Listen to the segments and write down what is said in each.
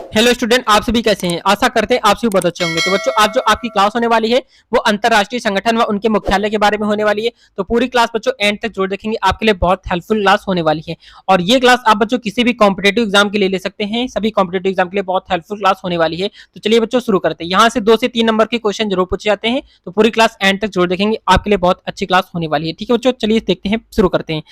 Hello student, आप सभी कैसे हैं। आशा करते हैं आप सभी बहुत अच्छे होंगे। तो बच्चों, आज जो आपकी क्लास होने वाली है वो अंतरराष्ट्रीय संगठन व उनके मुख्यालय के बारे में होने वाली है। तो पूरी क्लास बच्चों एंड तक जरूर देखेंगे, आपके लिए बहुत हेल्पफुल क्लास होने वाली है। और ये क्लास आप बच्चों किसी भी कॉम्पिटेटिव एग्जाम के लिए ले सकते हैं। सभी कॉम्पिटेटिव एग्जाम के लिए बहुत हेल्पफुल क्लास होने वाली है। तो चलिए बच्चों शुरू करते हैं। यहाँ से 2 से 3 नंबर के क्वेश्चन जरूर पूछे जाते हैं, तो पूरी क्लास एंड तक जरूर देखेंगे, आपके लिए बहुत अच्छी क्लास होने वाली है। ठीक है बच्चों, चलिए देखते हैं, शुरू करते हैं।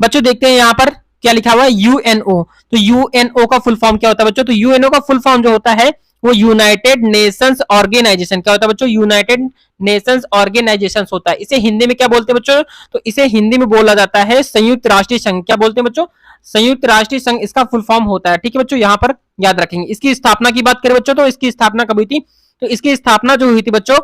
बच्चों देखते हैं यहाँ पर क्या लिखा हुआ है, यूएनओ। तो यूएनओ का फुल फॉर्म क्या होता है बच्चों? तो यूएनओ का फुल फॉर्म जो होता है वो यूनाइटेड नेशंस ऑर्गेनाइजेशन। क्या होता है बच्चों? यूनाइटेड नेशंस ऑर्गेनाइजेशन होता है। इसे हिंदी में क्या बोलते हैं बच्चों? तो इसे हिंदी में बोला जाता है संयुक्त राष्ट्रीय संघ। क्या बोलते हैं बच्चों? संयुक्त राष्ट्रीय संघ इसका फुल फॉर्म होता है। ठीक है बच्चों, यहाँ पर याद रखेंगे। इसकी स्थापना की बात करें बच्चों, तो इसकी स्थापना कब हुई थी? तो इसकी स्थापना जो हुई थी बच्चों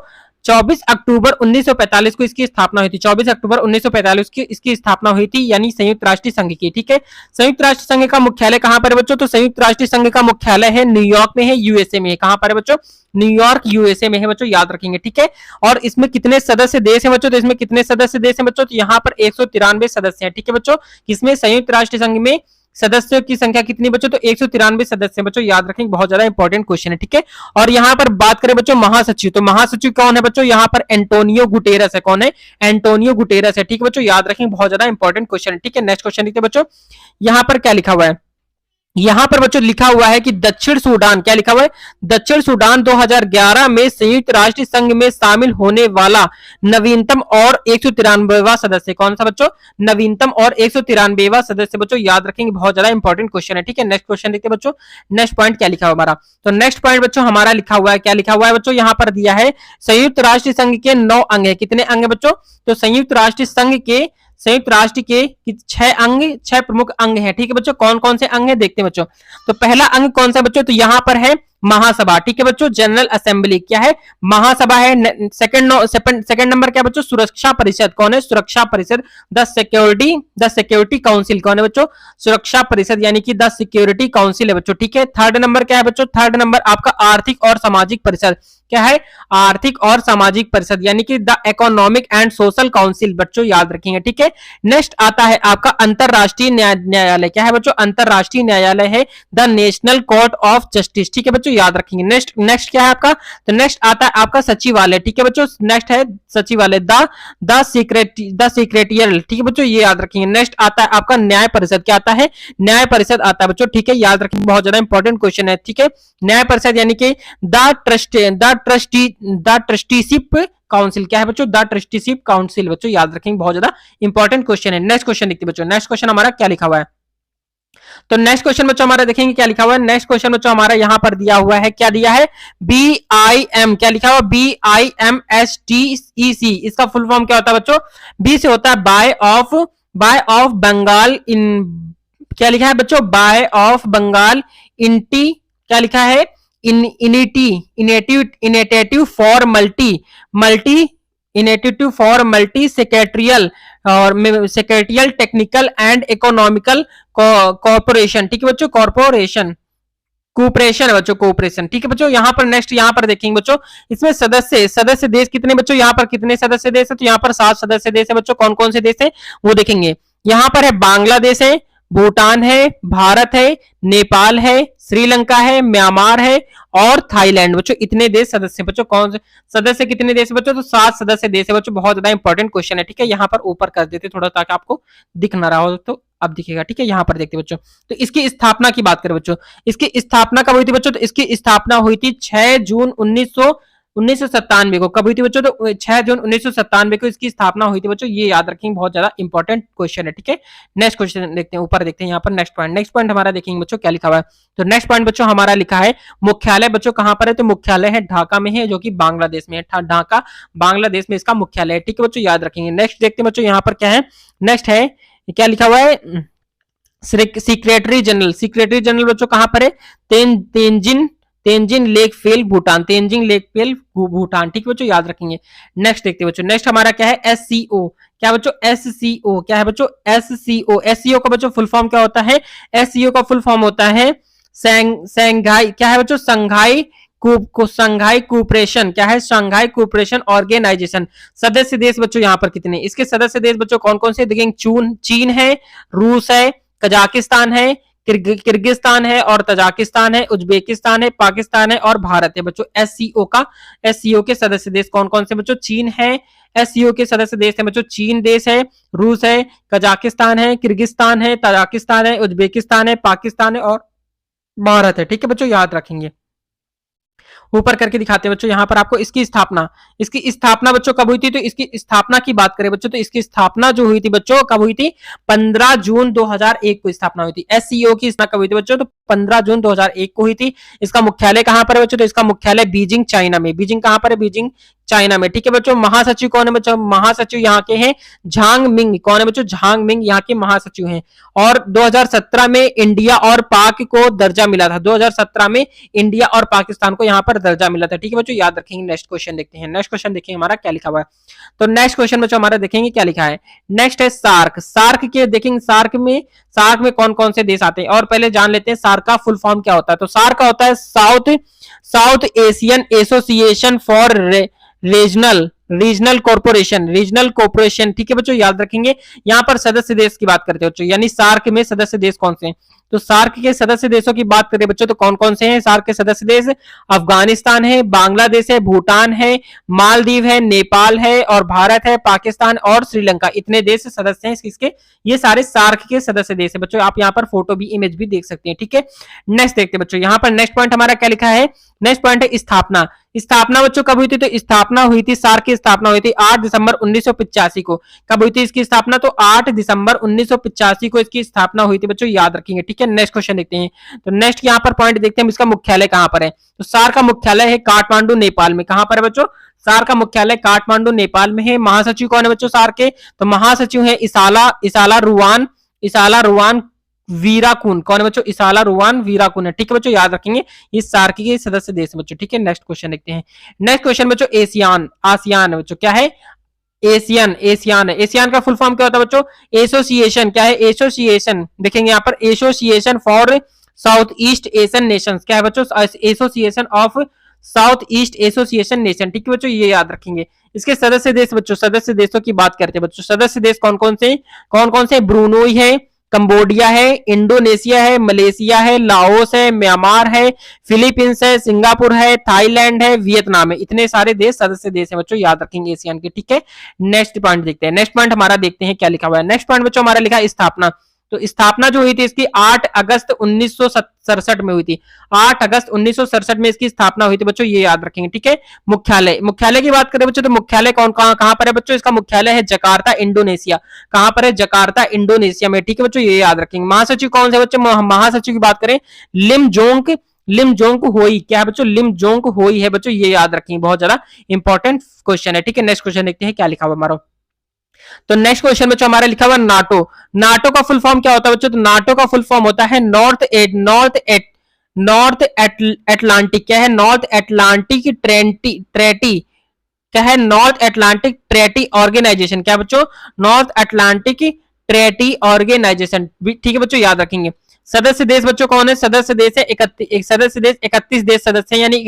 24 अक्टूबर 1945 को इसकी स्थापना हुई थी। 24 अक्टूबर 1945 की इसकी स्थापना हुई थी, यानी संयुक्त राष्ट्रीय संघ की। ठीक है, संयुक्त राष्ट्र संघ का मुख्यालय कहां पर है बच्चों? तो संयुक्त राष्ट्रीय संघ का मुख्यालय है न्यूयॉर्क में है, यूएसए में है। कहां पर है बच्चों? न्यूयॉर्क यूएसए में है बच्चों, याद रखेंगे। ठीक है, और इसमें कितने सदस्य देश है बच्चों? तो इसमें कितने सदस्य देश है बच्चों? तो यहाँ पर 193 सदस्य है। ठीक है बच्चों, किसमें? संयुक्त राष्ट्र संघ में सदस्यों की संख्या कितनी बच्चों? तो 193 सदस्य बच्चों, याद रखेंगे, बहुत ज्यादा इंपॉर्टेंट क्वेश्चन है। ठीक है, और यहाँ पर बात करें बच्चों महासचिव, तो महासचिव कौन है बच्चों? यहाँ पर एंटोनियो गुटेरस है। कौन है? एंटोनियो गुटेरस है। ठीक है बच्चों, याद रखेंगे, बहुत ज्यादा इंपॉर्टेंट क्वेश्चन है। ठीक है, नेक्स्ट क्वेश्चन देखते हैं बच्चों। यहाँ पर क्या लिखा हुआ है? यहां पर बच्चों लिखा हुआ है कि दक्षिण सूडान, क्या लिखा हुआ है? दक्षिण सूडान 2011 में संयुक्त राष्ट्र संघ में शामिल होने वाला नवीनतम और 193वां सदस्य। कौन सा बच्चों? नवीनतम और 193वां सदस्य बच्चों, याद रखेंगे, बहुत ज्यादा इंपॉर्टेंट क्वेश्चन है। ठीक है, नेक्स्ट क्वेश्चन देखते हैं बच्चों। नेक्स्ट पॉइंट क्या लिखा हुआ हमारा? तो नेक्स्ट पॉइंट बच्चों हमारा लिखा हुआ है, क्या लिखा हुआ है बच्चों? यहां पर दिया है संयुक्त राष्ट्र संघ के 9 अंग है। कितने अंग है बच्चों? तो संयुक्त राष्ट्र के 6 अंग, 6 प्रमुख अंग हैं। ठीक है बच्चों, कौन कौन से अंग हैं देखते हैं बच्चों। तो पहला अंग कौन सा बच्चों? तो यहां पर है महासभा। ठीक है बच्चों, जनरल असेंबली। क्या है? महासभा है। सेकंड नंबर क्या बच्चों? सुरक्षा परिषद। कौन है? सुरक्षा परिषद। The security council. कौन है बच्चों? सुरक्षा परिषद, यानी कि द सिक्योरिटी काउंसिल है बच्चों। ठीक है, थर्ड नंबर क्या है बच्चों? थर्ड नंबर आपका आर्थिक और सामाजिक परिषद। क्या है? आर्थिक और सामाजिक परिषद, यानी कि the economic and social council बच्चों, याद रखेंगे। ठीक है, नेक्स्ट आता है आपका अंतरराष्ट्रीय न्यायालय। क्या है बच्चों? अंतरराष्ट्रीय न्यायालय है the national court of justice. ठीक है बच्चों, याद रखेंगे। नेक्स्ट क्या है आपका? तो नेक्स्ट आता है आपका सचिवालय। ठीक है बच्चों, नेक्स्ट है सचिवालय, द सेक्रेटरियल। ठीक है बच्चों, ये याद रखेंगे। नेक्स्ट आता है आपका न्याय परिषद। क्या आता है? न्याय परिषद आता है बच्चों। ठीक है, याद रखेंगे, बहुत ज्यादा इंपॉर्टेंट क्वेश्चन है। ठीक है, न्याय परिषद यानी कि द ट्रस्टीशिप काउंसिल। क्या है बच्चों? द ट्रस्टीशिप काउंसिल बच्चों, याद रखेंगे, बहुत ज्यादा इंपॉर्टेंट क्वेश्चन है। नेक्स्ट क्वेश्चन देखते बच्चों। नेक्स्ट क्वेश्चन हमारा क्या लिखा हुआ है? तो नेक्स्ट क्वेश्चन बच्चों हमारा देखेंगे क्या लिखा हुआ है। नेक्स्ट क्वेश्चन बच्चों हमारा यहां पर दिया हुआ है, क्या दिया है? BIM। क्या लिखा हुआ? BIMSTEC। इसका फुल फॉर्म क्या होता है बच्चों? बी से होता है बाय ऑफ बंगाल इन, क्या लिखा है बच्चों? बाय ऑफ बंगाल इंटी, क्या लिखा है? इनेटिव फॉर मल्टी सेक्रेटरियल और secretarial technical and economical corporation. ठीक है बच्चों, कॉर्पोरेशन कोऑपरेशन है बच्चों, कोऑपरेशन। ठीक है बच्चों, यहाँ पर नेक्स्ट यहाँ पर देखेंगे बच्चों, इसमें सदस्य देश कितने बच्चों? यहाँ पर कितने सदस्य देश है? तो यहाँ पर 7 सदस्य देश है बच्चों। कौन कौन से देश है वो देखेंगे। यहाँ पर है बांग्लादेश है, भूटान है, भारत है, नेपाल है, श्रीलंका है, म्यांमार है और थाईलैंड बच्चों। इतने देश सदस्य बच्चों। कौन से सदस्य कितने देश बच्चों? तो 7 सदस्य देश है बच्चों, बहुत ज्यादा इंपॉर्टेंट क्वेश्चन है। ठीक है, यहाँ पर ऊपर कर देते थोड़ा ताकि आपको दिख ना रहा हो, तो अब दिखेगा। ठीक है, यहाँ पर देखते बच्चों। तो इसकी स्थापना की बात करें बच्चों, इसकी स्थापना कब हुई थी बच्चों? तो इसकी स्थापना हुई थी 6 जून 1997 को। कब हुई थी बच्चों? तो 6 जून 1997 को इसकी स्थापना हुई थी बच्चों, ये याद रखेंगे, बहुत ज्यादा इंपॉर्टेंट क्वेश्चन है। ठीक है, नेक्स्ट क्वेश्चन देखते हैं, ऊपर देखते हैं यहाँ पर नेक्स्ट पॉइंट हमारा देखेंगे बच्चों क्या लिखा हुआ है। तो नेक्स्ट पॉइंट बच्चों हमारा लिखा है मुख्यालय बच्चों कहां पर है? तो मुख्यालय है ढाका में है, जो कि बांग्लादेश में है। ढाका बांग्लादेश में इसका मुख्यालय है। ठीक है बच्चों, याद रखेंगे। नेक्स्ट देखते हैं बच्चों यहाँ पर क्या है। नेक्स्ट है क्या लिखा हुआ है? सेक्रेटरी जनरल बच्चों कहां पर है? Tenzin lake fail Bhutan. Tenzin lake fail Bhutan. ठीक है बच्चों, याद रखेंगे। नेक्स्ट देखते हैं बच्चों। नेक्स्ट हमारा क्या है? SCO। क्या बच्चों? SCO। क्या है बच्चों? SCO का बच्चों फुल फॉर्म क्या होता है? SCO का फुल फॉर्म होता है संघाई, क्या है बच्चों? संघाई कोऑपरेशन। क्या है? संघाई कोऑपरेशन ऑर्गेनाइजेशन। सदस्य देश बच्चों यहाँ पर कितने? इसके सदस्य देश बच्चों कौन कौन से देखेंगे? चीन है, रूस है, कजाकिस्तान है, किर्गिस्तान है और तजाकिस्तान है, उज्बेकिस्तान है, पाकिस्तान है और भारत है बच्चों। एससीओ के सदस्य देश कौन कौन से बच्चों? चीन है, एससीओ के सदस्य देश है बच्चों, चीन देश है, रूस है, कजाकिस्तान है, किर्गिस्तान है, तजाकिस्तान है, उज्बेकिस्तान है, पाकिस्तान है और भारत है। ठीक है बच्चों, याद रखेंगे। ऊपर करके दिखाते हैं बच्चों, यहाँ पर आपको इसकी स्थापना बच्चों कब हुई थी? तो इसकी स्थापना की बात करें बच्चों तो इसकी स्थापना जो हुई थी बच्चों, कब हुई थी? 15 जून 2001 को स्थापना हुई थी। एससीओ की स्थापना कब हुई थी बच्चों? तो 15 जून 2001 को हुई थी। इसका मुख्यालय कहां पर है बच्चों? तो इसका मुख्यालय बीजिंग, चाइना में। बीजिंग कहां पर है? बीजिंग, चाइना में। ठीक है बच्चों। महासचिव कौन है बच्चों? महासचिव यहाँ के हैं झांग मिंग। कौन है बच्चों? झांग मिंग यहाँ के महासचिव हैं। और 2017 में इंडिया और पाक को दर्जा मिला था। 2017 में इंडिया और पाकिस्तान को यहाँ पर दर्जा मिला था। ठीक है बच्चों, याद रखेंगे। नेक्स्ट क्वेश्चन देखते हैं। नेक्स्ट क्वेश्चन देखिए हमारा क्या लिखा हुआ है। तो नेक्स्ट क्वेश्चन बच्चों हमारा देखेंगे क्या लिखा है। नेक्स्ट है सार्क। सार्क के देखेंगे, सार्क में कौन कौन से देश आते हैं और पहले जान लेते हैं सार्क का फुल फॉर्म क्या होता है। तो सार्क का होता है south Asian association for regional corporation. ठीक है बच्चों, याद रखेंगे। यहां पर सदस्य देश की बात करते हैं बच्चों, यानी सार्क में सदस्य देश कौन से हैं? तो सार्क के सदस्य देशों की बात करें बच्चों तो कौन कौन से हैं सार्क के सदस्य देश? अफगानिस्तान है, बांग्लादेश है, भूटान है, मालदीव है, नेपाल है और भारत है, पाकिस्तान और श्रीलंका। इतने देश सदस्य हैं इसके। ये सारे सार्क के सदस्य देश है बच्चों। आप यहाँ पर फोटो भी, इमेज भी देख सकते हैं। ठीक है, नेक्स्ट देखते हैं बच्चों। यहाँ पर नेक्स्ट पॉइंट हमारा क्या लिखा है? नेक्स्ट पॉइंट है स्थापना। स्थापना बच्चों कब हुई थी? तो स्थापना हुई थी, सार्क की स्थापना हुई थी 8 दिसंबर 1985 को। कब हुई थी इसकी स्थापना? तो 8 दिसंबर 1985 को इसकी स्थापना हुई थी बच्चों, याद रखेंगे। ठीक है, नेक्स्ट क्वेश्चन देखते हैं। तो नेक्स्ट यहाँ पर पॉइंट देखते हैं, इसका मुख्यालय कहां पर है? तो सार्क का मुख्यालय है काठमांडू, नेपाल में। कहां पर है बच्चों? सार्क का मुख्यालय काठमांडू, नेपाल में है। महासचिव कौन है बच्चों सार्क के? तो महासचिव है इसाला रुवान वीराकुन। कौन है बच्चों? इसाला रुवान वीराकुन है। ठीक है बच्चों, याद रखेंगे। ये सार्क के सदस्य देश बच्चों। ठीक है, नेक्स्ट क्वेश्चन देखते हैं। नेक्स्ट क्वेश्चन बच्चों आसियान बच्चों क्या है? एशियान है। एशियान का फुल फॉर्म क्या होता है बच्चों? एसोसिएशन। क्या है? एसोसिएशन। देखेंगे यहाँ पर association for south east Asian Nations. क्या है बच्चों? Association of south east association nation. ठीक है बच्चों, ये याद रखेंगे। इसके सदस्य देश बच्चों, सदस्य देशों की बात करते हैं बच्चों। सदस्य देश कौन कौन से? ब्रूनोई है, कंबोडिया है, इंडोनेशिया है, मलेशिया है, लाओस है, म्यांमार है, फिलीपींस है, सिंगापुर है, थाईलैंड है, वियतनाम है। इतने सारे देश सदस्य देश है बच्चों, याद रखेंगे एशियन के। ठीक है, नेक्स्ट पॉइंट देखते हैं। नेक्स्ट पॉइंट हमारा देखते हैं क्या लिखा हुआ है। नेक्स्ट पॉइंट बच्चों हमारा लिखा है स्थापना। तो स्थापना जो हुई थी इसकी 8 अगस्त 1967 में हुई थी। 8 अगस्त 1967 में इसकी स्थापना हुई थी बच्चों, ये याद रखेंगे। ठीक है, मुख्यालय की बात करें बच्चों तो मुख्यालय कहां पर है बच्चों? इसका मुख्यालय है जकार्ता, इंडोनेशिया। कहां पर है? जकार्ता, इंडोनेशिया में। ठीक है बच्चों, ये याद रखेंगे। महासचिव कौन से बच्चों? महासचिव की बात करें लिम जोंग होई। क्या है बच्चों? लिम जोंग होई है बच्चों, ये याद रखेंगे। बहुत ज्यादा इंपॉर्टेंट क्वेश्चन है। ठीक है, नेक्स्ट क्वेश्चन देखते हैं क्या लिखा हुआ हमारा। तो नेक्स्ट क्वेश्चन बच्चों हमारा लिखा हुआ नाटो। नाटो का फुल फॉर्म क्या होता है बच्चों? तो नाटो का फुल फॉर्म होता है नॉर्थ एटलांटिक। क्या है? North Atlantic treaty. क्या है? North Atlantic treaty organization. क्या बच्चों? North Atlantic treaty organization. ठीक है बच्चों, याद रखेंगे। सदस्य देश बच्चों कौन है? सदस्य देश है 31 देश सदस्य है, यानी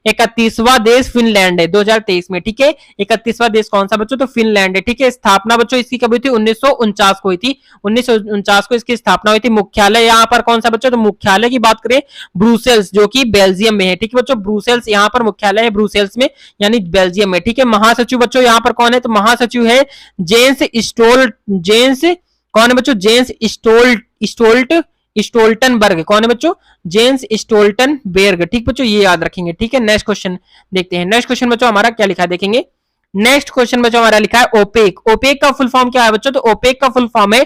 31वां देश फिनलैंड है 2023 में। ठीक है, 31वां देश कौन सा बच्चों? तो फिनलैंड है। ठीक है, स्थापना बच्चों इसकी कब हुई थी? 1949 को हुई थी। 1949 को इसकी स्थापना हुई थी। मुख्यालय यहाँ पर कौन सा बच्चों? तो मुख्यालय की बात करें ब्रुसेल्स, जो कि बेल्जियम में है। ठीक है बच्चों, ब्रुसेल्स यहाँ पर मुख्यालय है, ब्रुसेल्स में यानी बेल्जियम में। ठीक है, महासचिव बच्चों यहाँ पर कौन है? तो महासचिव है जेंस कौन है बच्चों? Jens Stoltenberg. कौन है बच्चों? Jens Stoltenberg. ठीक बच्चों, ये याद रखेंगे। ठीक है, नेक्स्ट क्वेश्चन देखते हैं। नेक्स्ट क्वेश्चन बच्चों हमारा क्या लिखा है देखेंगे। नेक्स्ट क्वेश्चन बच्चों हमारा लिखा है ओपेक। ओपेक का फुल फॉर्म क्या है बच्चों? तो ओपेक का फुल फॉर्म है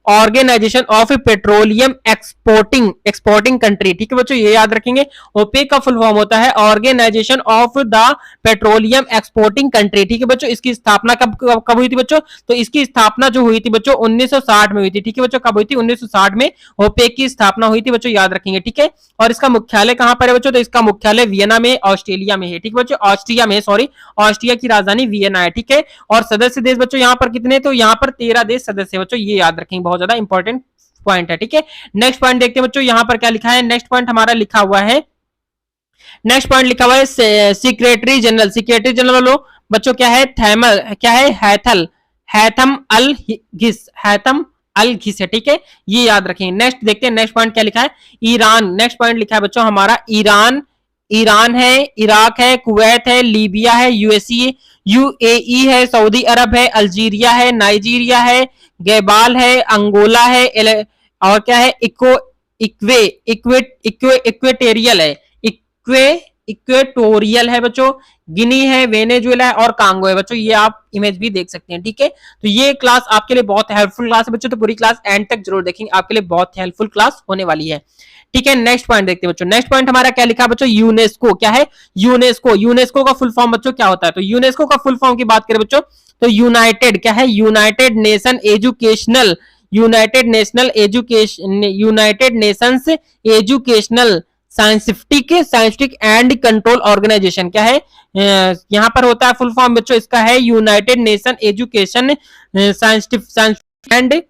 organization of petroleum exporting country. ठीक है बच्चों, ये याद रखेंगे। ओपेक का फुल फॉर्म होता है organization of the petroleum exporting country. ठीक है बच्चों, इसकी स्थापना कब हुई थी बच्चों? तो इसकी स्थापना जो हुई थी बच्चों 1960 में हुई थी। ठीक है बच्चों, कब हुई थी? 1960 में ओपेक की स्थापना हुई थी बच्चों, याद रखेंगे। ठीक है, और इसका मुख्यालय कहां पर है बच्चों? तो इसका मुख्यालय वियना में, ऑस्ट्रेलिया में है। ठीक है बच्चों, ऑस्ट्रिया की राजधानी वियना है। ठीक है, और सदस्य देश बच्चों यहाँ पर कितने? तो यहाँ पर 13 देश सदस्य बच्चों, ये याद रखेंगे। बहुत ज्यादा इंपॉर्टेंट पॉइंट है। ठीक है, नेक्स्ट पॉइंट देखते हैं बच्चों यहाँ पर क्या लिखा है। नेक्स्ट पॉइंट हमारा लिखा हुआ है, नेक्स्ट पॉइंट लिखा हुआ है सेक्रेटरी जनरल बच्चों क्या है? हैथम अल अल घिस है, ठीक है, ये याद रखेंगे। नेक्स्ट देखते हैं, नेक्स्ट पॉइंट क्या लिखा है, ईरान। नेक्स्ट पॉइंट लिखा है बच्चों हमारा ईरान, ईरान है, इराक है, कुवैत है, लीबिया है, यूएई है, सऊदी अरब है, अल्जीरिया है, नाइजीरिया है, गैबाल है, अंगोला है, और क्या है, इक्वेटेरियल है, इक्वेटोरियल है बच्चों, गिनी है, वेनेजुएला है और कांगो है बच्चों। ये आप इमेज भी देख सकते हैं, ठीक है। तो ये क्लास आपके लिए बहुत हेल्पफुल क्लास है बच्चों, तो पूरी क्लास एंड तक जरूर देखेंगे, आपके लिए बहुत हेल्पफुल क्लास होने वाली है, ठीक है। नेक्स्ट पॉइंट देखते हैं बच्चों। नेक्स्ट पॉइंट हमारा क्या लिखा है बच्चों, यूनेस्को। क्या है, यूनेस्को। यूनेस्को का फुल फॉर्म बच्चों क्या होता है, तो यूनेस्को का फुल फॉर्म की बात करें बच्चों, तो यूनाइटेड, क्या है, united nations educational scientific and control organization. क्या है, यहां पर होता है फुल फॉर्म बच्चों इसका है united nation education scientific and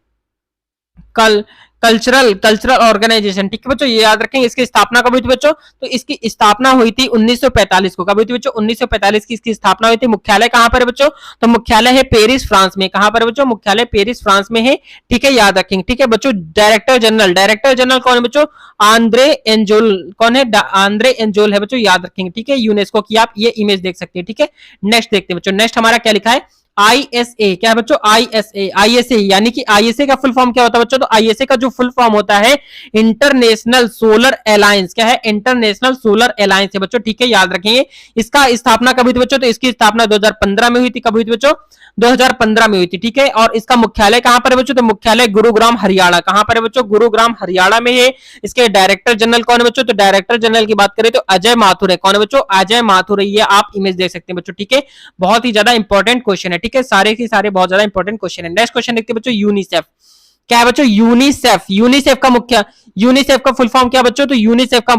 cultural organization, ठीक है बच्चों, ये याद रखेंगे। इसकी स्थापना कब हुई थी बच्चों, तो इसकी स्थापना हुई थी 1945 को। कब हुई थी बच्चों, 1945 की इसकी स्थापना हुई थी। मुख्यालय कहां पर है बच्चों, तो मुख्यालय है पेरिस फ्रांस में। कहां पर बच्चों, मुख्यालय पेरिस फ्रांस में है, ठीक है, याद रखेंगे, ठीक है बच्चों। डायरेक्टर जनरल कौन है बच्चों, आंद्रे एंजोल, कौन है, आंद्रे एंजोल है बच्चों, याद रखेंगे, ठीक है। यूनेस्को की आप ये इमेज देख सकते हैं, ठीक है। नेक्स्ट देखते हैं बच्चों। नेक्स्ट हमारा क्या लिखा है, आईएसए। क्या है बच्चों, आईएसए यानी कि आईएसए का फुल फॉर्म क्या होता है बच्चों, तो आईएसए का जो फुल फॉर्म होता है इंटरनेशनल सोलर अलायंस। क्या है, इंटरनेशनल सोलर अलायंस है बच्चों, ठीक है, याद रखेंगे। इसका स्थापना कब हुई थी बच्चों, तो इसकी स्थापना 2015 में हुई थी। कब हुई थी बच्चों, 2015 में हुई थी, ठीक है। और इसका मुख्यालय कहां पर है बच्चों, तो मुख्यालय गुरुग्राम हरियाणा। कहां पर है बच्चों, गुरुग्राम हरियाणा में है। इसके डायरेक्टर जनरल कौन है बच्चों, तो डायरेक्टर जनरल की बात करें तो अजय माथुर है। कौन है बच्चों, अजय माथुर है, ये आप इमेज देख सकते हैं बच्चों, ठीक है। बहुत ही ज्यादा इंपॉर्टेंट क्वेश्चन है, ठीक है, सारे के सारे बहुत ज्यादा इंपॉर्टेंट क्वेश्चन है। नेक्स्ट क्वेश्चन देखते हैं बच्चों, यूनिसेफ। क्या है बच्चों, यूनिसेफ। यूनिसेफ का फुल फॉर्म क्या बच्चों, तो यूनिसेफ का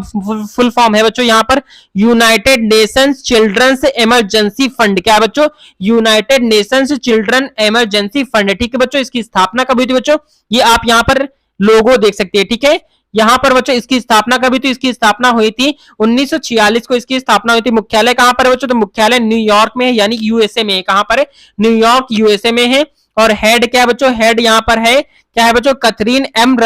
फुल फॉर्म है बच्चों यहां पर united nations children's emergency fund. क्या है बच्चों, united nations children emergency fund, ठीक है बच्चों। इसकी स्थापना कब हुई थी बच्चों, ये आप यहां पर लोगो देख सकते हैं, ठीक है। यहां पर बच्चों इसकी स्थापना कभी थी, इसकी स्थापना हुई थी 1946 को, इसकी स्थापना हुई थी। मुख्यालय कहां पर है बच्चों, तो मुख्यालय न्यूयॉर्क में है, यानी यूएसए में है। कहां पर है, न्यूयॉर्क यूएसए में है। और हेड क्या है बच्चों, हेड यहां पर है, क्या है बच्चों, कैथरीन एन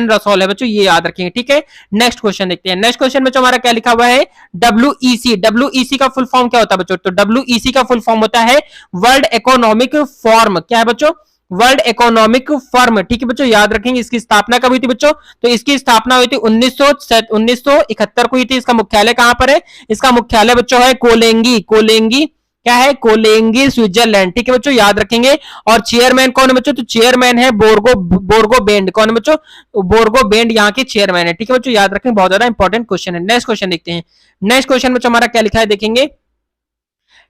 रसोल है बच्चों, ये याद रखेंगे, ठीक है। नेक्स्ट क्वेश्चन देखते हैं। नेक्स्ट क्वेश्चन बच्चों हमारा क्या लिखा हुआ है, डब्ल्यूईसी का फुल फॉर्म क्या होता है बच्चों, तो डब्ल्यूईसी का फुल फॉर्म होता है वर्ल्ड इकोनॉमिक फोरम। क्या है बच्चों, वर्ल्ड इकोनॉमिक फोरम, ठीक है बच्चों, याद रखेंगे। इसकी स्थापना कब हुई थी बच्चों, तो इसकी स्थापना हुई थी 1971 को हुई थी। इसका मुख्यालय कहां पर है, इसका मुख्यालय बच्चों है कोलेंगी, क्या है, कोलेंगी स्विट्जरलैंड, ठीक है बच्चों, याद रखेंगे। और चेयरमैन कौन है बच्चों, तो चेयरमैन है बोर्गो बेंड। कौन है बच्चों, बोर्गो बेंड यहाँ के चेयरमैन है, ठीक है बच्चों, याद रखेंगे, बहुत ज्यादा इंपॉर्टेंट क्वेश्चन है। नेक्स्ट क्वेश्चन देखते हैं। नेक्स्ट क्वेश्चन बच्चों हमारा क्या लिखा है, देखेंगे।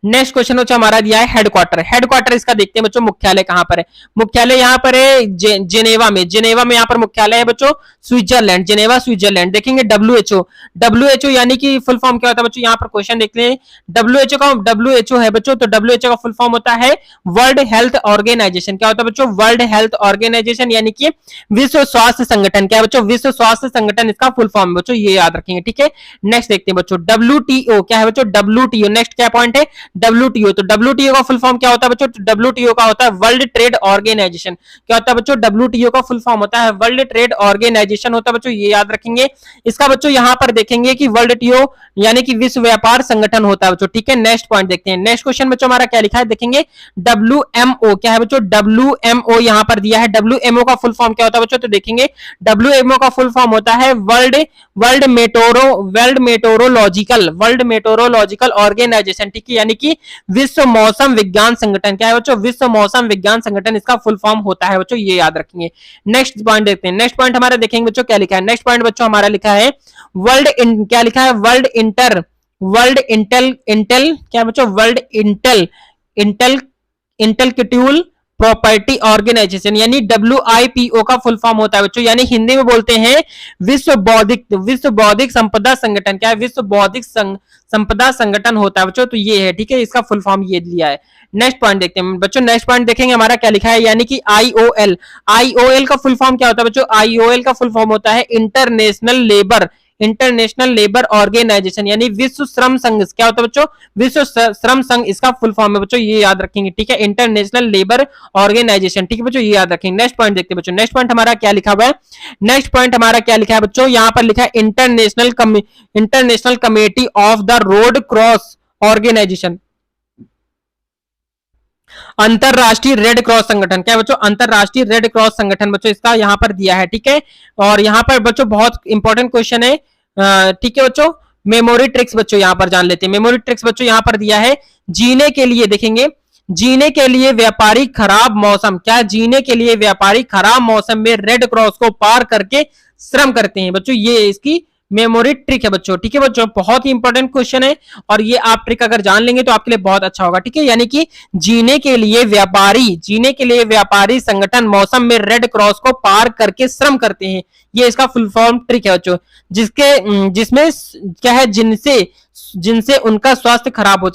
नेक्स्ट क्वेश्चन बच्चों हमारा दिया है हेडक्वार्टर इसका देखते हैं बच्चों, मुख्यालय कहां पर है, मुख्यालय यहां पर है जेनेवा में यहाँ पर मुख्यालय है बच्चों स्विट्जरलैंड, जेनेवा स्विट्जरलैंड। देखेंगे डब्ल्यूएचओ यानी कि फुल फॉर्म क्या होता है बच्चों, यहाँ पर क्वेश्चन देखते हैं। डब्ल्यूएचओ है बच्चों, तो डब्ल्यूएचओ का फुल फॉर्म होता है वर्ल्ड हेल्थ ऑर्गेनाइजेशन। क्या होता है बच्चों, वर्ल्ड हेल्थ ऑर्गेनाइजेशन यानी कि विश्व स्वास्थ्य संगठन। क्या है बच्चों, विश्व स्वास्थ्य संगठन इसका फुल फॉर्म बच्चों, ये याद रखेंगे, ठीक है। नेक्स्ट देखते हैं बच्चों, डब्ल्यूटीओ। क्या है बच्चों, डब्ल्यूटीओ। नेक्स्ट क्या पॉइंट है, डब्ल्यूटीओ। तो डब्ल्यूटीओ का फुल फॉर्म क्या होता है बच्चों, डब्ल्यूटीओ का होता है वर्ल्ड ट्रेड ऑर्गेनाइजेशन। क्या होता है बच्चों, डब्ल्यूटीओ का फुल फॉर्म होता है वर्ल्ड ट्रेड ऑर्गेनाइजेशन होता है बच्चों, ये याद रखेंगे। इसका बच्चों यहां पर देखेंगे कि वर्ल्ड टीओ यानी कि विश्व व्यापार संगठन होता है बच्चों, ठीक है। नेक्स्ट पॉइंट देखते हैं। नेक्स्ट क्वेश्चन बच्चों हमारा क्या लिखा है, देखेंगे डब्ल्यूएमओ। क्या है बच्चों, डब्ल्यूएमओ यहां पर दिया है। डब्ल्यूएमओ का फुल फॉर्म क्या होता है बच्चों, तो देखेंगे डब्ल्यूएमओ का फुल फॉर्म होता है वर्ल्ड मेटोरोलॉजिकल ऑर्गेनाइजेशन, ठीक है, यानी कि विश्व मौसम विज्ञान संगठन। क्या है बच्चों, विश्व मौसम विज्ञान संगठन इसका फुल फॉर्म होता है बच्चों, ये याद रखेंगे। नेक्स्ट पॉइंट देखते हैं। नेक्स्ट पॉइंट हमारा देखेंगे बच्चों क्या लिखा है। नेक्स्ट पॉइंट बच्चों हमारा लिखा है क्या लिखा है, क्या बच्चों, इंटेलेक्चुअल प्रॉपर्टी ऑर्गेनाइजेशन यानी WIPO का फुल फॉर्म होता है बच्चों, यानी हिंदी में बोलते हैं विश्व बौद्धिक संपदा संगठन। क्या है, विश्व बौद्धिक संपदा संगठन होता है बच्चों, तो ये है, ठीक है, इसका फुल फॉर्म ये दिया है। नेक्स्ट पॉइंट देखते हैं बच्चों। नेक्स्ट पॉइंट देखेंगे हमारा क्या लिखा है, यानी कि IOL का फुल फॉर्म क्या होता है बच्चों, IOL का फुल फॉर्म होता है इंटरनेशनल लेबर ऑर्गेनाइजेशन यानी विश्व श्रम संघ। क्या होता है बच्चों? विश्व श्रम संघ इसका फुल फॉर्म है बच्चों, ये याद रखेंगे, ठीक है, इंटरनेशनल लेबर ऑर्गेनाइजेशन, ठीक है बच्चों, ये याद रखेंगे। नेक्स्ट पॉइंट देखते हैं बच्चों, नेक्स्ट पॉइंट हमारा क्या लिखा हुआ है? नेक्स्ट पॉइंट हमारा क्या लिखा है बच्चों? यहां पर लिखा है international committee of the road cross organization, अंतरराष्ट्रीय रेड क्रॉस संगठन। क्या बच्चों? अंतरराष्ट्रीय रेड क्रॉस संगठन बच्चों इसका यहां पर दिया है, ठीक है। और यहां पर बच्चों बहुत इंपॉर्टेंट क्वेश्चन है, ठीक है बच्चों, मेमोरी ट्रिक्स बच्चों यहां पर जान लेते हैं। मेमोरी ट्रिक्स बच्चों यहां पर दिया है, जीने के लिए देखेंगे, जीने के लिए व्यापारी खराब मौसम, क्या जीने के लिए व्यापारी खराब मौसम में रेड क्रॉस को पार करके श्रम करते हैं बच्चों, ये इसकी मेमोरी ट्रिक है बच्चों, ठीक है बच्चों, बहुत ही इंपॉर्टेंट क्वेश्चन है और ये आप ट्रिक अगर जान लेंगे तो आपके लिए बहुत अच्छा होगा, ठीक है। यानी कि जीने के लिए व्यापारी संगठन मौसम में रेड क्रॉस को पार करके श्रम करते हैं, ये इसका फुल फॉर्म ट्रिक है बच्चों, जिसमें क्या है, जिनसे उनका स्वास्थ्य खराब हो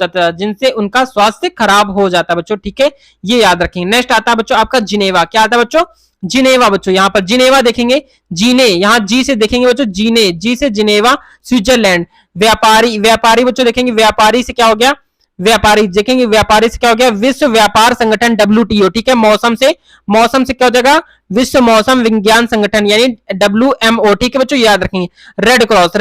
जाता है, बच्चों, ठीक है, ये याद रखेंगे। नेक्स्ट आता है बच्चों आपका जिनेवा। क्या आता है बच्चों? जिनेवा बच्चों, यहां पर जिनेवा देखेंगे, जीने यहां जी से देखेंगे बच्चों, जीने, जी से जिनेवा स्विट्जरलैंड। व्यापारी बच्चों देखेंगे, व्यापारी से क्या हो गया? व्यापारी देखेंगे, व्यापारी से क्या हो गया? विश्व व्यापार संगठन WTO, ठीक है। मौसम से क्या हो जाएगा? विश्व मौसम विज्ञान संगठन यानी WMO, ठीक है बच्चों, याद रखेंगे। रेड क्रॉस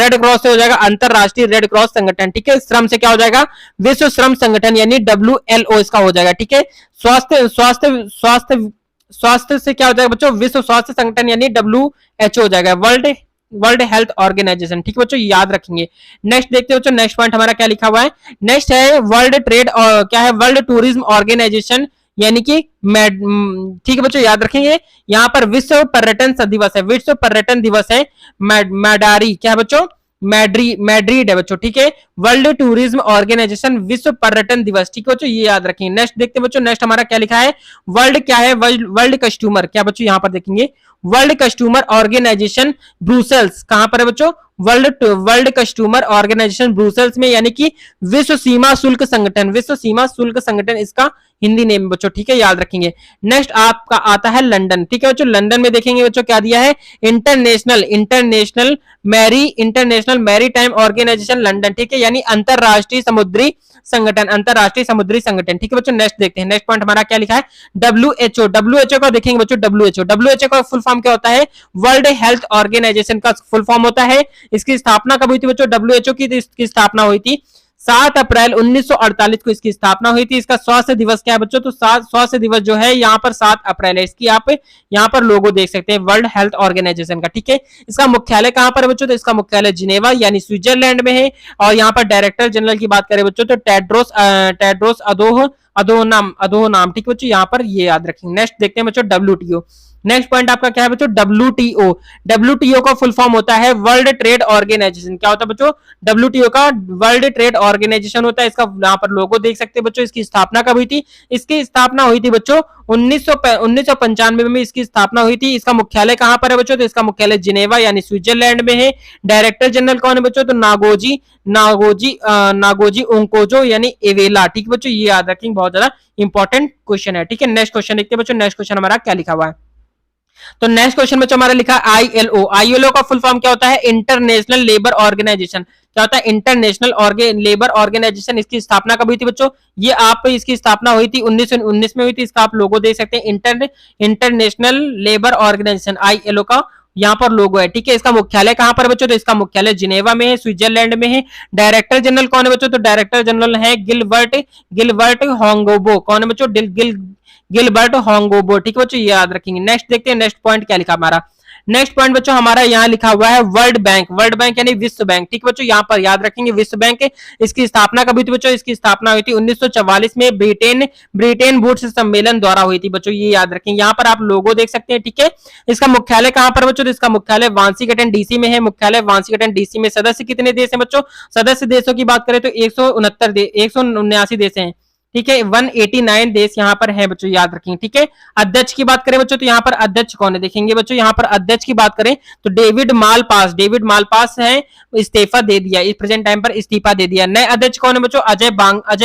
से हो जाएगा अंतरराष्ट्रीय रेड क्रॉस संगठन, ठीक है। श्रम से क्या हो जाएगा? विश्व श्रम संगठन यानी WLO इसका हो जाएगा, ठीक है। स्वास्थ्य से क्या हो जाएगा बच्चों? विश्व स्वास्थ्य संगठन यानी WHO हो जाएगा, वर्ल्ड हेल्थ ऑर्गेनाइजेशन, ठीक है बच्चों, याद रखेंगे। नेक्स्ट देखते हैं बच्चों, नेक्स्ट पॉइंट हमारा क्या लिखा हुआ है? नेक्स्ट है वर्ल्ड ट्रेड और क्या है? वर्ल्ड टूरिज्म ऑर्गेनाइजेशन यानी कि ठीक है बच्चों, याद रखेंगे। यहां पर विश्व पर्यटन दिवस है, विश्व पर्यटन दिवस है मैडारी, क्या है बच्चों? मैड्रिड है बच्चों, ठीक है। वर्ल्ड टूरिज्म ऑर्गेनाइजेशन विश्व पर्यटन दिवस, ठीक है बच्चों, ये याद रखेंगे। नेक्स्ट देखते हैं बच्चों, नेक्स्ट हमारा क्या लिखा है? वर्ल्ड क्या है? वर्ल्ड कस्टमर, क्या बच्चों यहां पर देखेंगे? वर्ल्ड कस्टमर ऑर्गेनाइजेशन ब्रुसेल्स, कहां पर है बच्चों? वर्ल्ड कस्टमर ऑर्गेनाइजेशन ब्रुसेल्स में, यानी कि विश्व सीमा शुल्क संगठन इसका हिंदी नेम बच्चों, ठीक है, याद रखेंगे। नेक्स्ट आपका आता है लंदन, ठीक है बच्चों। लंदन में देखेंगे बच्चों क्या दिया है? International maritime organization London, ठीक है, यानी अंतरराष्ट्रीय समुद्री संगठन, ठीक है बच्चों। नेक्स्ट देखते हैं, नेक्स्ट पॉइंट हमारा क्या लिखा है? WHO का देखेंगे बच्चों, WHO का फुल फॉर्म क्या होता है? वर्ल्ड हेल्थ ऑर्गेनाइजेशन का फुल फॉर्म होता है। इसकी स्थापना कब हुई थी बच्चों? WHO की इसकी स्थापना हुई थी 7 अप्रैल 1948 को इसकी स्थापना हुई थी। इसका स्वास्थ्य दिवस क्या है बच्चों? तो स्वास्थ्य दिवस जो है यहाँ पर 7 अप्रैल है। इसकी आप यहाँ पर लोगो देख सकते हैं, वर्ल्ड हेल्थ ऑर्गेनाइजेशन का, ठीक है। इसका मुख्यालय कहां पर है बच्चों? तो इसका मुख्यालय जिनेवा यानी स्विट्जरलैंड में है। और यहाँ पर डायरेक्टर जनरल की बात करें बच्चों तो टेड्रोस अधोनाम, ठीक है बच्चों, यहाँ पर ये याद रखेंगे। नेक्स्ट देखते हैं बच्चों WTO। नेक्स्ट पॉइंट आपका क्या है बच्चों? WTO का फुल फॉर्म होता है वर्ल्ड ट्रेड ऑर्गेनाइजेशन। क्या होता है बच्चों? WTO का वर्ल्ड ट्रेड ऑर्गेनाइजेशन होता है। इसका यहाँ पर लोगो देख सकते हैं बच्चों। इसकी स्थापना कब हुई थी? इसकी स्थापना हुई थी बच्चों 1995 में इसकी स्थापना हुई थी। इसका मुख्यालय कहां पर है बच्चों? तो इसका मुख्यालय जिनेवा यानी स्विट्जरलैंड में है। डायरेक्टर जनरल कौन है बच्चों? तो नागोजी ओंकोजो यानी एवेला, ठीक है बच्चों, ये याद रखेंगे, बहुत ज्यादा इंपॉर्टेंट क्वेश्चन है, ठीक है। नेक्स्ट क्वेश्चन देखते हैं बच्चों। नेक्स्ट क्वेश्चन हमारा क्या लिखा हुआ है? तो नेक्स्ट क्वेश्चन बच्चों हमारा लिखा है ILO का फुल फॉर्म क्या होता है? International labour organization. क्या होता है? International labour organization. इसकी स्थापना कब हुई थी बच्चों? ये आप इसकी स्थापना हुई थी 1919 में हुई थी। इसका आप लोगो देख सकते हैं, इंटरनेशनल लेबर ऑर्गेनाइजेशन ILO का यहाँ पर लोगो है, ठीक है। इसका मुख्यालय कहां पर बच्चों? तो इसका मुख्यालय जिनेवा में है, स्विट्जरलैंड में है। डायरेक्टर जनरल कौन है बच्चों? तो डायरेक्टर जनरल है गिलबर्ट होंगोबो। कौन है बच्चों? गिलबर्ट होंगोबो, ठीक है बच्चों, ये याद रखेंगे। नेक्स्ट देखते हैं, नेक्स्ट पॉइंट क्या लिखा हमारा? नेक्स्ट पॉइंट बच्चों हमारा यहाँ लिखा हुआ है वर्ल्ड बैंक यानी विश्व बैंक, ठीक है बच्चों, यहाँ पर याद रखेंगे विश्व बैंक। इसकी स्थापना कब हुई थी बच्चों? इसकी स्थापना हुई थी 1944 में ब्रिटेन वुड्स सम्मेलन द्वारा हुई थी बच्चों, ये याद रखेंगे। यहाँ पर आप लोगो देख सकते हैं, ठीक है। इसका मुख्यालय कहां पर बच्चों? तो इसका मुख्यालय वाशिंगटन DC में है। मुख्यालय वाशिंगटन DC में। सदस्य कितने देश हैं बच्चों? सदस्य देशों की बात करें तो 179 देश हैं। ठीक है। 189 देश यहाँ पर है बच्चों, याद रखेंगे। ठीक है। अध्यक्ष की बात करें बच्चों तो यहाँ पर अध्यक्ष कौन है देखेंगे बच्चों। यहाँ पर अध्यक्ष की बात करें तो डेविड मालपास, डेविड मालपास है, इस्तीफा दे दिया, इस प्रेजेंट टाइम पर इस्तीफा दे दिया। नए अध्यक्ष कौन है बच्चों, अजय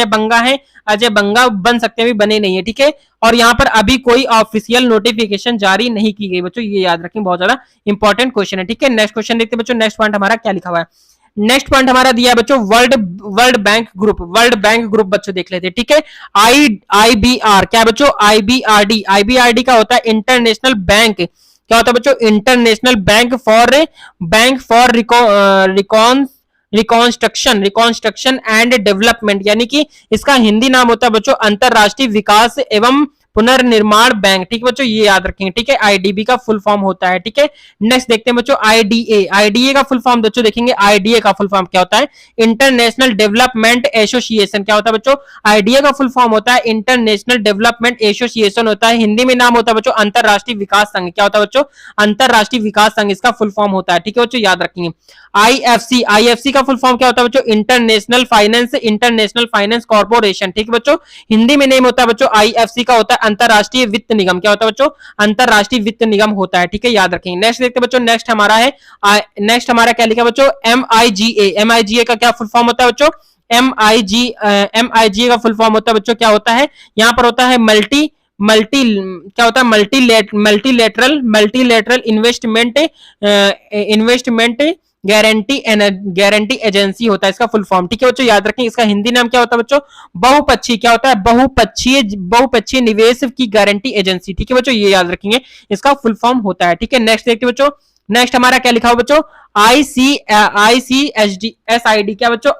बंगा है। अजय बंगा बन सकते हैं, बने नहीं है। ठीक है। और यहाँ पर अभी कोई ऑफिशियल नोटिफिकेशन जारी नहीं की गई बच्चों, ये याद रखें, बहुत ज्यादा इंपॉर्टेंट क्वेश्चन है। ठीक है। नेक्स्ट क्वेश्चन देखते हैं बच्चों। नेक्स्ट पॉइंट हमारा क्या लिखा हुआ है। नेक्स्ट पॉइंट हमारा दिया है बच्चों world world bank group. World bank group बच्चों देख लेते हैं। ठीक है। आईबीआर क्या है बच्चों, आईबीआरडी। आईबीआरडी का होता है इंटरनेशनल बैंक, क्या होता है बच्चों, international bank for reconstruction and development, यानी कि इसका हिंदी नाम होता है बच्चों अंतरराष्ट्रीय विकास एवं पुनर्निर्माण बैंक। ठीक है बच्चों, ये याद रखेंगे। ठीक है। आईडीबी का फुल फॉर्म होता है। ठीक है। नेक्स्ट देखते हैं बच्चों आईडीए। आईडीए का फुल फॉर्म बच्चों देखेंगे। आईडीए का फुल फॉर्म क्या होता है, इंटरनेशनल डेवलपमेंट एसोसिएशन। क्या होता है बच्चों, आईडीए का फुल फॉर्म होता है इंटरनेशनल डेवलपमेंट एसोसिएशन होता है। हिंदी में नाम होता है बच्चों अंतरराष्ट्रीय विकास संघ। क्या होता है बच्चों, अंतरराष्ट्रीय विकास संघ इसका फुल फॉर्म होता है। ठीक है बच्चों, याद रखेंगे। आईएफसी, आईएफसी का फुल फॉर्म क्या होता है बच्चों, इंटरनेशनल फाइनेंस कॉर्पोरेशन। ठीक है बच्चों, हिंदी में नेम होता है बच्चों आईएफसी का होता है अंतरराष्ट्रीय वित्त निगम। क्या होता है बच्चों, अंतरराष्ट्रीय वित्त निगम होता है। ठीक है, याद रखेंगे। नेक्स्ट देखते हैं बच्चों। नेक्स्ट हमारा क्या लिखा बच्चों, एमआईजीए। एमआईजीए का क्या फुल फॉर्म होता है बच्चों, एमआईजीए का फुल फॉर्म होता है बच्चों, क्या होता है, यहाँ पर होता है क्या होता है, मल्टीलेटरल इन्वेस्टमेंट गारंटी एजेंसी होता है इसका फुल फॉर्म। ठीक है बच्चों, याद रखें। इसका हिंदी नाम क्या होता है बच्चों, बहुपक्षीय। क्या होता है, बहुपक्षीय निवेश की गारंटी एजेंसी। ठीक है बच्चों, ये याद रखेंगे, इसका फुल फॉर्म होता है। ठीक है। नेक्स्ट देखते बच्चों। नेक्स्ट हमारा क्या लिखा हो बच्चों, आईसीएसआईडी। क्या बच्चों,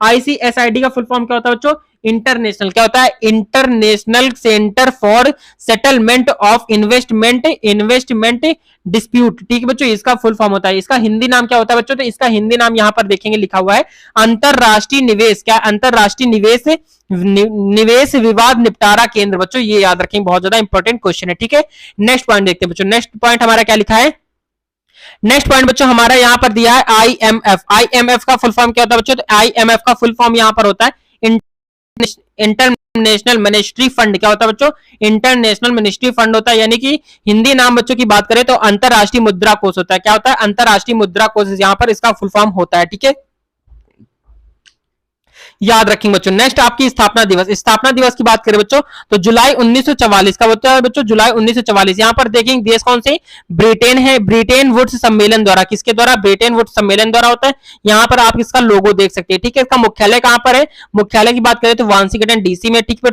आईसीएसआईडी का फुल फॉर्म क्या होता है बच्चों, इंटरनेशनल। क्या होता है, international centre for settlement of investment dispute. ठीक है बच्चों, इसका फुल फॉर्म होता है। इसका हिंदी नाम क्या होता है बच्चों, तो इसका हिंदी नाम यहां पर देखेंगे लिखा हुआ है अंतरराष्ट्रीय निवेश, क्या अंतरराष्ट्रीय निवेश विवाद निपटारा केंद्र। बच्चों ये याद रखेंगे, बहुत ज्यादा इंपॉर्टेंट क्वेश्चन है। ठीक है। नेक्स्ट पॉइंट देखते हैं बच्चों। नेक्स्ट पॉइंट हमारा क्या लिखा है, नेक्स्ट पॉइंट बच्चों हमारा यहां पर दिया है आईएमएफ। आईएमएफ का फुल फॉर्म क्या होता है बच्चों, तो आईएमएफ का फुल फॉर्म यहां पर होता है इंटरनेशनल मॉनेटरी फंड। क्या होता है बच्चों, इंटरनेशनल मॉनेटरी फंड होता है, यानी कि हिंदी नाम बच्चों की बात करें तो अंतरराष्ट्रीय मुद्रा कोष होता है। क्या होता है, अंतरराष्ट्रीय मुद्रा कोष यहां पर इसका फुल फॉर्म होता है। ठीक है, याद रखेंगे बच्चों। नेक्स्ट आपकी स्थापना दिवस। स्थापना दिवस की बात करें बच्चों तो जुलाई 1944 का होता है बच्चों, जुलाई 1944। यहां पर देखेंगे देश कौन से, ब्रिटेन है। ब्रिटेन वुड्स सम्मेलन द्वारा, किसके द्वारा, ब्रिटेन वुड्स सम्मेलन द्वारा होता है। यहां पर आप इसका लोगो देख सकते हैं। ठीक है, इसका मुख्यालय कहां पर है, मुख्यालय की बात करें तो वाशिंगटन डीसी में। ठीक है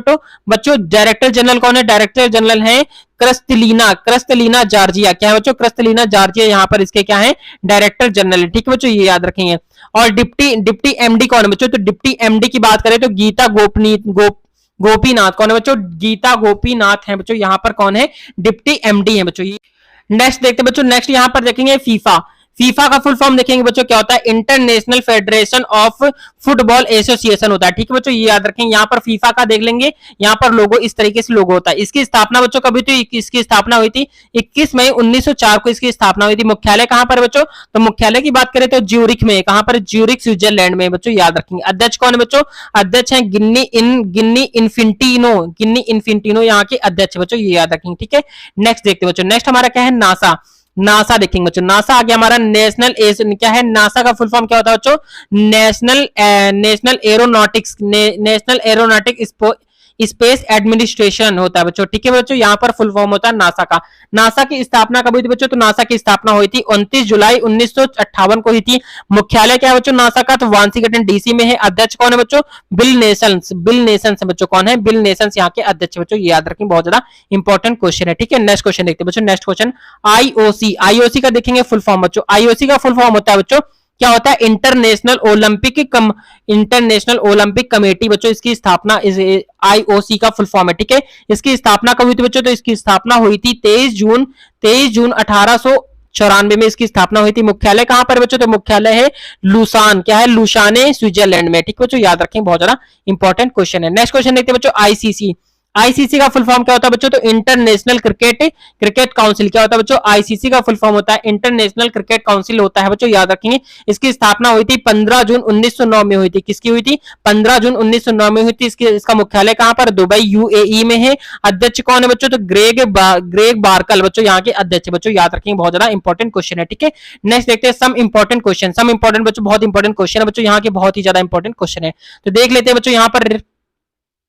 बच्चों, डायरेक्टर जनरल कौन है, डायरेक्टर जनरल है क्रस्टलीना जॉर्जिया। क्या है बच्चों, क्रस्टलीना जॉर्जिया यहाँ पर इसके क्या है, डायरेक्टर जनरल है। ठीक है बच्चों, ये याद रखेंगे। और डिप्टी एमडी कौन है बच्चों, तो डिप्टी एमडी की बात करें तो गीता गोपीनाथ कौन है बच्चों, गीता गोपीनाथ है बच्चों, यहाँ पर कौन है, डिप्टी एमडी है बच्चों। नेक्स्ट देखते बच्चों। नेक्स्ट यहाँ पर देखेंगे फीफा। फीफा का फुल फॉर्म देखेंगे बच्चों क्या होता है, international federation of football association होता है। ठीक है बच्चों, ये याद रखेंगे। यहाँ पर फीफा का देख लेंगे, यहाँ पर लोगो इस तरीके से लोगो होता है। इसकी स्थापना बच्चों कभी तो इसकी स्थापना हुई थी 21 मई 1904 को इसकी स्थापना हुई थी। मुख्यालय कहां पर बच्चों, तो मुख्यालय की बात करें तो ज्यूरिख में। कहां पर, ज्यूरिख स्विट्जरलैंड में बच्चों, याद रखेंगे। अध्यक्ष कौन है बच्चों, अध्यक्ष है गिन्नी इन्फिंटिनो यहाँ के अध्यक्ष बच्चों, ये याद रखेंगे। ठीक है, नेक्स्ट देखते बच्चों। नेक्स्ट हमारा क्या है, नासा। नासा देखेंगे बच्चों। नासा आ गया हमारा नेशनल क्या है, नासा का फुल फॉर्म क्या होता है बच्चों, नेशनल एरोनॉटिक स्पेस एडमिनिस्ट्रेशन होता है बच्चों। ठीक है बच्चों, यहाँ पर फुल फॉर्म होता है नासा का। नासा की स्थापना कब हुई थी बच्चों, तो नासा की स्थापना हुई थी 29 जुलाई 1958 को हुई थी। मुख्यालय क्या है बच्चों नासा का, तो वाशिंगटन डीसी में है। अध्यक्ष कौन है बच्चों, बिल नेशंस बच्चों, कौन है, बिल नेशंस यहाँ के अध्यक्ष बच्चों, ये याद रखें, बहुत ज्यादा इंपॉर्टेंट क्वेश्चन है। ठीक है, नेक्स्ट क्वेश्चन देखते हैं बच्चों। नेक्स्ट क्वेश्चन आईओसी का देखेंगे फुल फॉर्म बच्चों। आईओसी का फुल फॉर्म होता है बच्चों, क्या होता है, इंटरनेशनल ओलंपिक कमेटी बच्चों। इसकी स्थापना आईओसी का फुल फॉर्म है। ठीक है, इसकी स्थापना कब हुई थी बच्चों, तो इसकी स्थापना हुई थी 23 जून 1894 में इसकी स्थापना हुई थी। मुख्यालय कहां पर बच्चों, तो मुख्यालय है लुसान, क्या है, लुसाने स्विट्जरलैंड में। ठीक है बच्चों, याद रखें, बहुत ज्यादा इंपॉर्टेंट क्वेश्चन है। नेक्स्ट क्वेश्चन देखते हैं बच्चों, आईसीसी। आईसीसी का फुल फॉर्म क्या होता है बच्चों? तो इंटरनेशनल क्रिकेट काउंसिल। क्या होता है बच्चों? आईसीसी का फुल फॉर्म होता है इंटरनेशनल क्रिकेट काउंसिल होता है बच्चों, याद रखेंगे। इसकी स्थापना हुई थी 15 जून 1909 में हुई थी। किसकी हुई थी? 15 जून 1909 में हुई थी। इसका मुख्यालय कहां पर? दुबई यूएई में है। अध्यक्ष कौन है बच्चों? तो ग्रेग बार्कल बच्चों यहाँ के अध्यक्ष बच्चों, याद रखेंगे, बहुत ज्यादा इंपॉर्टेंट क्वेश्चन है। ठीक है, नेक्स्ट देखते हैं some important question. Some important बच्चों, बहुत इंपॉर्टेंट क्वेश्चन है बच्चों, यहाँ के बहुत ही ज्यादा इंपॉर्टेंट क्वेश्चन है। तो देख लेते हैं बच्चों, यहाँ पर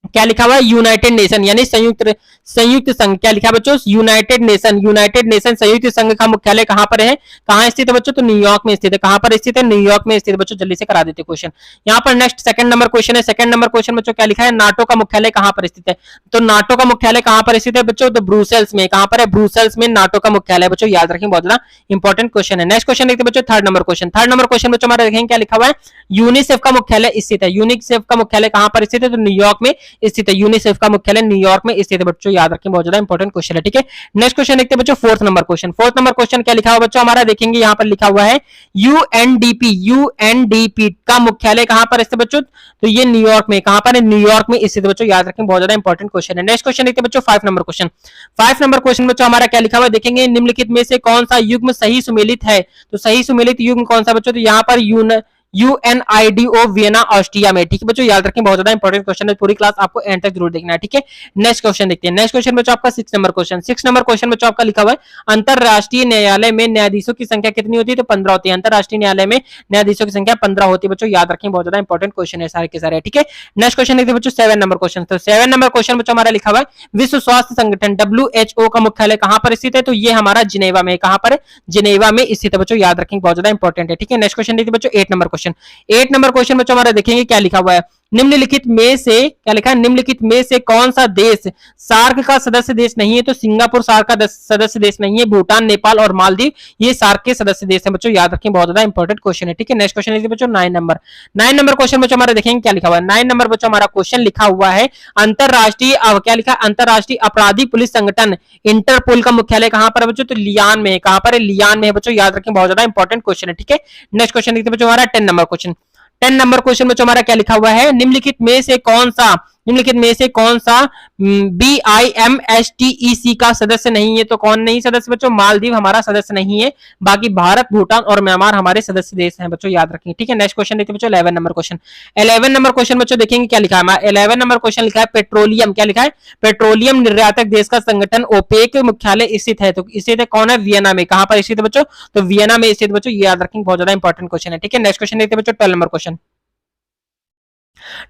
क्या लिखा हुआ है? यूनाइटेड नेशन यानी संयुक्त संघ। क्या लिखा है बच्चों? यूनाइटेड नेशन संयुक्त संघ का मुख्यालय कहां पर है? कहां स्थित है बच्चों? तो न्यूयॉर्क में स्थित है। कहां पर स्थित है? न्यूयॉर्क में स्थित है बच्चों। जल्दी से करा देते क्वेश्चन। यहाँ पर नेक्स्ट सेकंड नंबर क्वेश्चन है। सेकंड नंबर क्वेश्चन बच्चों क्या लिखा है? नाटो का मुख्यालय कहां पर स्थित है? तो नाटो का मुख्यालय कहां पर स्थित है बच्चों? तो ब्रुसेल्स में। कहां पर है? ब्रुसेल्स में नाटो का मुख्यालय बच्चों, याद रखें, बहुत ज्यादा इंपॉर्टेंट क्वेश्चन है। नेक्स्ट क्वेश्चन देखते हैं बच्चों, third number question. Third number question बच्चों हमारा देखेंगे क्या लिखा हुआ है? यूनिसेफ का मुख्यालय स्थित है। यूनिसेफ का मुख्यालय कहां पर स्थित है? तो न्यूयॉर्क में स्थित है। यूनिसेफ का मुख्यालय न्यूयॉर्क में स्थित है बच्चों, याद रखें, बहुत ज्यादा इंपॉर्टेंट क्वेश्चन है। ठीक है, नेक्स्ट क्वेश्चन देखते हैं बच्चों, fourth number question. Fourth number question क्या लिखा हुआ बच्चों हमारा? देखेंगे यहाँ पर लिखा हुआ है यूएनडीपी का मुख्यालय कहां पर स्थित बच्चों? तो ये न्यूयॉर्क में। कहां पर है? न्यूयॉर्क में स्थित बच्चों, याद रखें, बहुत ज्यादा इंपॉर्टेंट क्वेश्चन है। नेक्स्ट क्वेश्चन देखते हैं बच्चों, 5 नंबर क्वेश्चन। 5 नंबर क्वेश्चन बच्चों हमारा क्या लिखा हुआ है? देखेंगे निम्नलिखित में से कौन सा युग्म सही सुमेलित है? तो सही सुमेलित युग्म कौन सा बच्चों? तो यहाँ पर यूएनआईडीओ वियना ऑस्ट्रिया में। ठीक है बच्चों, याद रखें, बहुत ज्यादा इंपॉर्टेंट क्वेश्चन है। पूरी क्लास आपको एंड तक जरूर देखना है। ठीक है, नेक्स्ट क्वेश्चन देखते हैं। नेक्स्ट क्वेश्चन बच्चों आपका 6 नंबर क्वेश्चन। 6 नंबर क्वेश्चन बच्चों आपका लिखा हुआ है अंतरराष्ट्रीय न्यायालय में न्यायाधीशों की संख्या कितनी होती है? तो 15 होती है। अंतरराष्ट्रीय न्यायालय में न्यायाधीशों की संख्या 15 होती है बच्चों, याद रखें, बहुत ज्यादा इंपॉर्टेंट क्वेश्चन है सारे के सारे। ठीक है, नेक्स्ट क्वेश्चन देखते हैं बच्चों, 7 नंबर क्वेश्चन। तो 7 नंबर क्वेश्चन बच्चों हमारा लिखा हुआ है विश्व स्वास्थ्य संगठन WHO का मुख्यालय कहां पर स्थित है? तो ये हमारा जिनेवा में। कहां पर? जिनेवा में स्थित है बच्चों, याद रखें, बहुत ज्यादा इंपॉर्टेंट है। ठीक है, नेक्स्ट क्वेश्चन देखते हैं बच्चों, 8 नंबर क्वेश्चन। 8 नंबर क्वेश्चन बच्चों हमारा देखेंगे क्या लिखा हुआ है? निम्नलिखित में से क्या लिखा है? निम्नलिखित में से कौन सा देश सार्क का सदस्य देश नहीं है? तो सिंगापुर सार्क का सदस्य देश नहीं है। भूटान, नेपाल और मालदीव ये सार्क के सदस्य देश हैं बच्चों, याद रखें, बहुत ज्यादा इंपॉर्टेंट क्वेश्चन है। ठीक है, नेक्स्ट क्वेश्चन देखिए बच्चों, 9 नंबर। 9 नंबर क्वेश्चन बच्चों हमारा देखेंगे क्या लिखा हुआ है? 9 नंबर बच्चों हमारा क्वेश्चन लिखा हुआ है अंतरराष्ट्रीय क्या लिखा है? अंतरराष्ट्रीय अपराधी पुलिस संगठन इंटरपोल का मुख्यालय कहां पर है बच्चों? तो लियान में। कहां पर है? लियान में है बच्चों, याद रखें, बहुत ज्यादा इंपॉर्टेंट क्वेश्चन है। ठीक है, नेक्स्ट क्वेश्चन देखते हैं बच्चों हमारा 10 नंबर क्वेश्चन। 10 नंबर क्वेश्चन बच्चों हमारा क्या लिखा हुआ है? निम्नलिखित में से कौन सा BIMSTEC का सदस्य नहीं है? तो कौन नहीं सदस्य बच्चों? मालदीव हमारा सदस्य नहीं है। बाकी भारत, भूटान और म्यांमार हमारे सदस्य देश हैं बच्चों, याद रखेंगे। ठीक है, नेक्स्ट क्वेश्चन देखते हैं बच्चों, 11 नंबर क्वेश्चन। 11 नंबर क्वेश्चन बच्चों देखेंगे क्या लिखा है? 11 नंबर क्वेश्चन लिखा है पेट्रोलियम। क्या लिखा है? पेट्रोलियम निर्यातक देश का संगठन ओपेक मुख्यालय स्थित है। तो स्थित है कौन है? वियना में। कहां पर स्थित है बच्चों? तो वियना में स्थित बच्चों, याद रखेंगे, बहुत ज्यादा इंपॉर्टेंट क्वेश्चन है। ठीक है, नेक्स्ट क्वेश्चन देखते हैं बच्चों, 12 नंबर क्वेश्चन।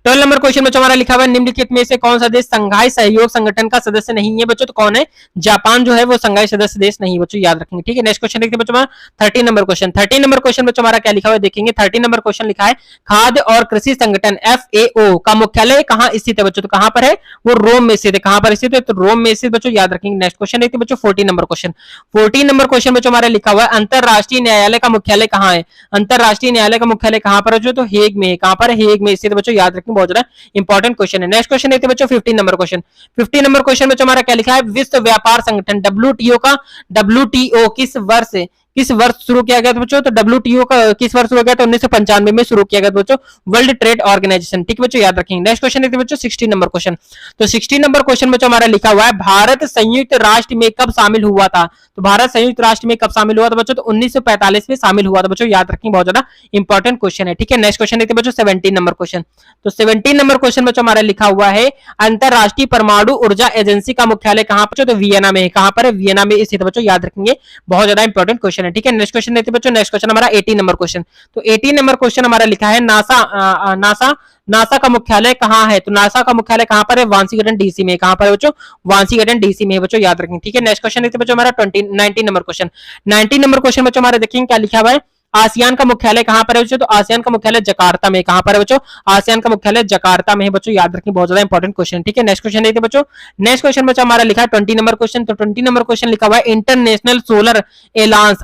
12 नंबर क्वेश्चन बच्चों हमारा लिखा हुआ है निम्नलिखित में से कौन सा देश संघाई सहयोग संगठन का सदस्य नहीं है बच्चों? तो कौन है? जापान जो है वो संघाई सदस्य देश नहीं बच्चों, याद रखेंगे। ठीक है, नेक्स्ट क्वेश्चन देखते हैं बच्चों, 13 नंबर क्वेश्चन। 13 नंबर क्वेश्चन बच्चों हमारा क्या लिखा हुआ है? देखेंगे 13 नंबर क्वेश्चन लिखा है खाद्य और कृषि संगठन FAO का मुख्यालय कहां स्थित है बच्चों? तो कहां पर है? वो रोम में स्थित है। कहां पर स्थित है? तो रोम में स्थित बच्चों, याद रखेंगे। नेक्स्ट क्वेश्चन देखते हैं बच्चों, 14 नंबर क्वेश्चन। 14 नंबर क्वेश्चन बच्चों हमारा लिखा हुआ है अंतरराष्ट्रीय न्यायालय का मुख्यालय कहां है? अंतरराष्ट्रीय न्यायालय का मुख्यालय कहां पर है? तो हेग में। कहां पर है? हेग में स्थित बच्चों, याद रखेंगे, बहुत ज्यादा इंपॉर्टेंट क्वेश्चन है। नेक्स्ट क्वेश्चन देखते हैं बच्चों, 15 नंबर क्वेश्चन। 15 नंबर क्वेश्चन बच्चों हमारा क्या लिखा है? विश्व व्यापार संगठन WTO किस वर्ष शुरू किया गया था बच्चों? तो WTO का किस वर्ष शुरू किया था? 1995 में शुरू किया गया था बच्चों, वर्ल्ड ट्रेड ऑर्गेनाइजेशन। ठीक है बच्चों, याद रखेंगे। नेक्स्ट क्वेश्चन देखते हैं बच्चों, 16 नंबर क्वेश्चन। तो 16 नंबर क्वेश्चन बच्चों हमारा लिखा हुआ है भारत संयुक्त राष्ट्र में कब शामिल हुआ था? तो भारत संयुक्त राष्ट्र में कब शामिल हुआ था बच्चों? तो 1945 में शामिल हुआ था बच्चों, याद रखेंगे, बहुत ज्यादा इंपॉर्टेंट क्वेश्चन है। ठीक है, नेक्स्ट क्वेश्चन देखते हैं बच्चों, 17 नंबर क्वेश्चन। तो 17 नंबर क्वेश्चन बच्चों हमारा लिखा हुआ है अंतरराष्ट्रीय परमाणु ऊर्जा एजेंसी का मुख्यालय कहां पर? तो वियना में। कहां पर है? वियना में स्थित बच्चों, याद रखेंगे, बहुत ज्यादा इंपॉर्टेंट क्वेश्चन है। ठीक है, नेक्स्ट क्वेश्चन देखते हैं बच्चों, नेक्स्ट क्वेश्चन हमारा 18 नंबर क्वेश्चन। तो 18 नंबर क्वेश्चन हमारा लिखा है नासा का मुख्यालय कहां है? तो नासा का मुख्यालय कहां पर है? वाशिंगटन DC में। कहां पर है बच्चों? वाशिंगटन DC में है बच्चों, याद रखेंगे। ठीक है, नेक्स्ट क्वेश्चन देखते हैं बच्चों हमारा 19 नंबर क्वेश्चन। 19 नंबर क्वेश्चन बच्चों हमारे देखेंगे क्या लिखा हुआ है आसियान का मुख्यालय कहां पर है बच्चों? तो आसियान का मुख्यालय जकार्ता में। कहां पर है बच्चों? आसियान का मुख्यालय जकार्ता में है बच्चों, याद रखें, बहुत ज्यादा इंपॉर्टेंट क्वेश्चन। ठीक है, नेक्स्ट क्वेश्चन देखते हैं बच्चों। नेक्स्ट क्वेश्चन बच्चों हमारा लिखा है 20 नंबर क्वेश्चन। तो 20 नंबर क्वेश्चन लिखा हुआ है इंटरनेशनल सोलर एलायंस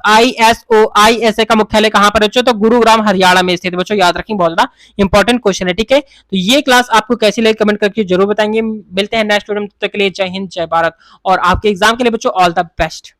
ISA का मुख्यालय कहां पर है बच्चों? तो गुरुग्राम हरियाणा में स्थित बच्चों, याद रखें, बहुत ज्यादा इंपॉर्टेंट क्वेश्चन है। ठीक है, तो ये क्लास आपको कैसी लगी कमेंट करके जरूर बताएंगे। मिलते हैं नेक्स्ट वीडियो में, तब तक के लिए जय हिंद, जय भारत और आपके एग्जाम के लिए बच्चों ऑल द बेस्ट।